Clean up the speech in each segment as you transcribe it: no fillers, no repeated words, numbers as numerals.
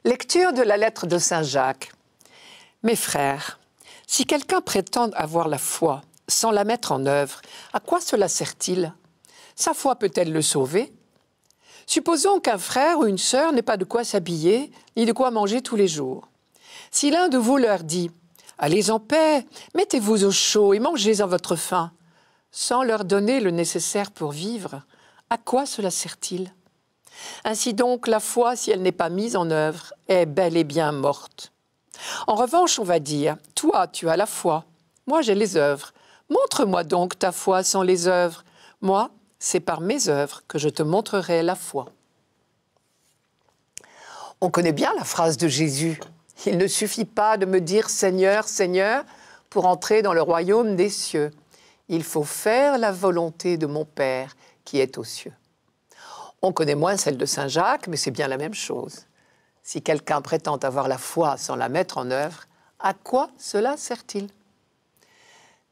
Lecture de la lettre de Saint Jacques. Mes frères, si quelqu'un prétend avoir la foi sans la mettre en œuvre, à quoi cela sert-il? Sa foi peut-elle le sauver? Supposons qu'un frère ou une sœur n'ait pas de quoi s'habiller, ni de quoi manger tous les jours. Si l'un de vous leur dit « Allez en paix, mettez-vous au chaud et mangez à votre faim », sans leur donner le nécessaire pour vivre, à quoi cela sert-il? Ainsi donc, la foi, si elle n'est pas mise en œuvre, est bel et bien morte. En revanche, on va dire « Toi, tu as la foi, moi j'ai les œuvres. Montre-moi donc ta foi sans les œuvres. Moi, c'est par mes œuvres que je te montrerai la foi. » On connaît bien la phrase de Jésus. « Il ne suffit pas de me dire « Seigneur, Seigneur » pour entrer dans le royaume des cieux. Il faut faire la volonté de mon Père qui est aux cieux. » On connaît moins celle de Saint Jacques, mais c'est bien la même chose. Si quelqu'un prétend avoir la foi sans la mettre en œuvre, à quoi cela sert-il?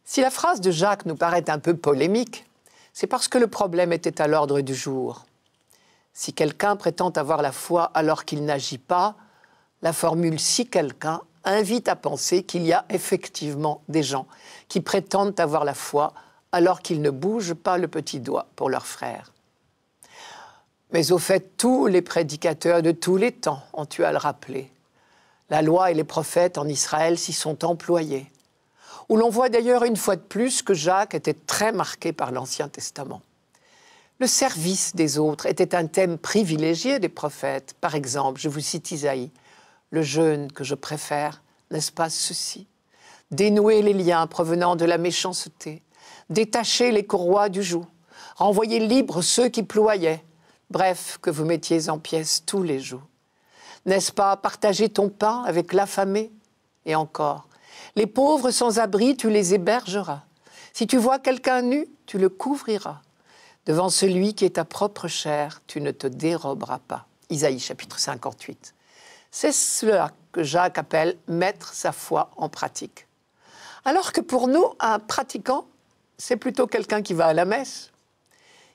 Si la phrase de Jacques nous paraît un peu polémique, c'est parce que le problème était à l'ordre du jour. Si quelqu'un prétend avoir la foi alors qu'il n'agit pas, la formule « si quelqu'un » invite à penser qu'il y a effectivement des gens qui prétendent avoir la foi alors qu'ils ne bougent pas le petit doigt pour leurs frères. Mais au fait, tous les prédicateurs de tous les temps ont eu à le rappeler. La loi et les prophètes en Israël s'y sont employés. Où l'on voit d'ailleurs une fois de plus que Jacques était très marqué par l'Ancien Testament. Le service des autres était un thème privilégié des prophètes. Par exemple, je vous cite Isaïe, « Le jeûne que je préfère, n'est-ce pas ceci? Dénouer les liens provenant de la méchanceté, détacher les courroies du joug, renvoyer libres ceux qui ployaient, bref, que vous mettiez en pièces tous les jours. N'est-ce pas partager ton pain avec l'affamé? Et encore, les pauvres sans abri, tu les hébergeras. Si tu vois quelqu'un nu, tu le couvriras. Devant celui qui est ta propre chair, tu ne te déroberas pas. » Isaïe chapitre 58. C'est cela que Jacques appelle « mettre sa foi en pratique ». Alors que pour nous, un pratiquant, c'est plutôt quelqu'un qui va à la messe.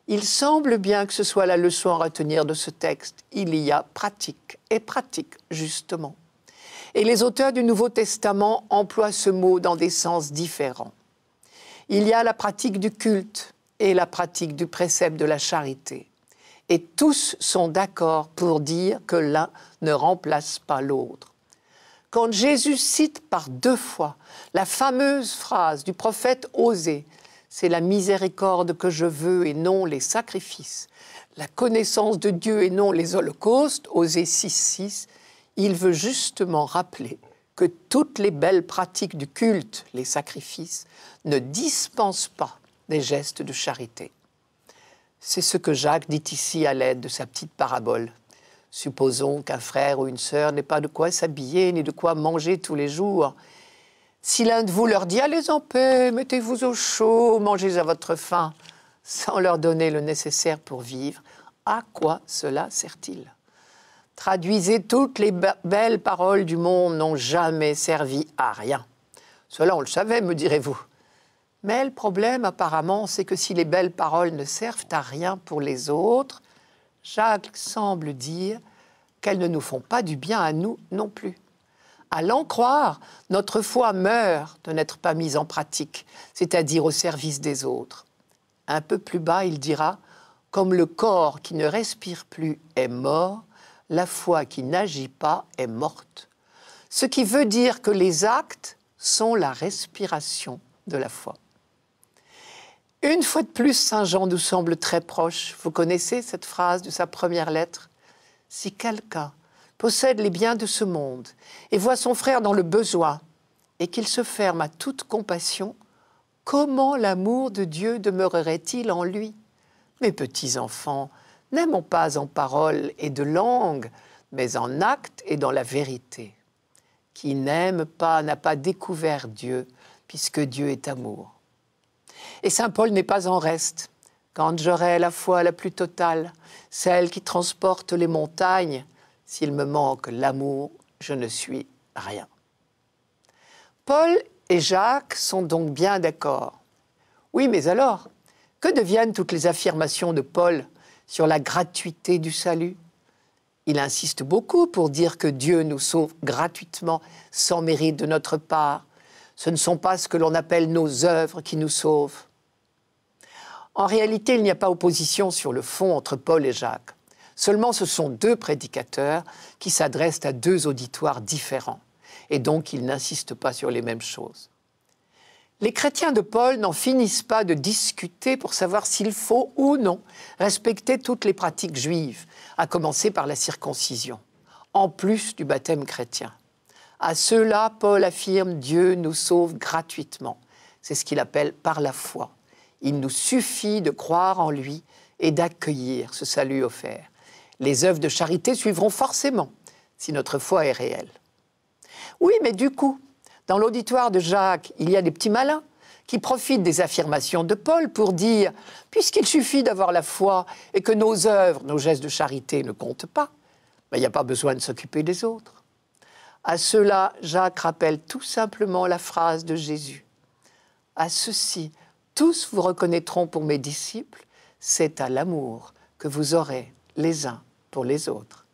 Il semble bien que ce soit la leçon à retenir de ce texte. Il y a pratique et pratique, justement. Et les auteurs du Nouveau Testament emploient ce mot dans des sens différents. Il y a la pratique du culte et la pratique du précepte de la charité. Et tous sont d'accord pour dire que l'un ne remplace pas l'autre. Quand Jésus cite par 2 fois la fameuse phrase du prophète Osée, c'est la miséricorde que je veux et non les sacrifices, la connaissance de Dieu et non les holocaustes, Osée 6,6, il veut justement rappeler que toutes les belles pratiques du culte, les sacrifices, ne dispensent pas des gestes de charité. C'est ce que Jacques dit ici à l'aide de sa petite parabole. Supposons qu'un frère ou une sœur n'ait pas de quoi s'habiller ni de quoi manger tous les jours. Si l'un de vous leur dit « Allez en paix, mettez-vous au chaud, mangez à votre faim », sans leur donner le nécessaire pour vivre, à quoi cela sert-il? Traduisez, toutes les belles paroles du monde n'ont jamais servi à rien. Cela, on le savait, me direz-vous. Mais le problème, apparemment, c'est que si les belles paroles ne servent à rien pour les autres, Jacques semble dire qu'elles ne nous font pas du bien à nous non plus. À l'en croire, notre foi meurt de n'être pas mise en pratique, c'est-à-dire au service des autres. Un peu plus bas, il dira « Comme le corps qui ne respire plus est mort, la foi qui n'agit pas est morte. » Ce qui veut dire que les actes sont la respiration de la foi. Une fois de plus, Saint Jean nous semble très proche. Vous connaissez cette phrase de sa première lettre? « Si quelqu'un possède les biens de ce monde et voit son frère dans le besoin et qu'il se ferme à toute compassion, comment l'amour de Dieu demeurerait-il en lui? Mes petits enfants, n'aimons pas en parole et de langue, mais en acte et dans la vérité. Qui n'aime pas n'a pas découvert Dieu, puisque Dieu est amour. » Et saint Paul n'est pas en reste. Quand j'aurai la foi la plus totale, celle qui transporte les montagnes, s'il me manque l'amour, je ne suis rien. Paul et Jacques sont donc bien d'accord. Oui, mais alors, que deviennent toutes les affirmations de Paul sur la gratuité du salut? Il insiste beaucoup pour dire que Dieu nous sauve gratuitement, sans mérite de notre part. Ce ne sont pas ce que l'on appelle nos œuvres qui nous sauvent. En réalité, il n'y a pas opposition sur le fond entre Paul et Jacques. Seulement, ce sont deux prédicateurs qui s'adressent à deux auditoires différents. Et donc, ils n'insistent pas sur les mêmes choses. Les chrétiens de Paul n'en finissent pas de discuter pour savoir s'il faut ou non respecter toutes les pratiques juives, à commencer par la circoncision, en plus du baptême chrétien. À ceux-là, Paul affirme « Dieu nous sauve gratuitement ». C'est ce qu'il appelle « par la foi ». Il nous suffit de croire en lui et d'accueillir ce salut offert. Les œuvres de charité suivront forcément si notre foi est réelle. Oui, mais du coup, dans l'auditoire de Jacques, il y a des petits malins qui profitent des affirmations de Paul pour dire « puisqu'il suffit d'avoir la foi et que nos œuvres, nos gestes de charité ne comptent pas, ben, il n'y a pas besoin de s'occuper des autres ». À cela, Jacques rappelle tout simplement la phrase de Jésus. « À ceux-ci, tous vous reconnaîtront pour mes disciples, c'est à l'amour que vous aurez les uns pour les autres. »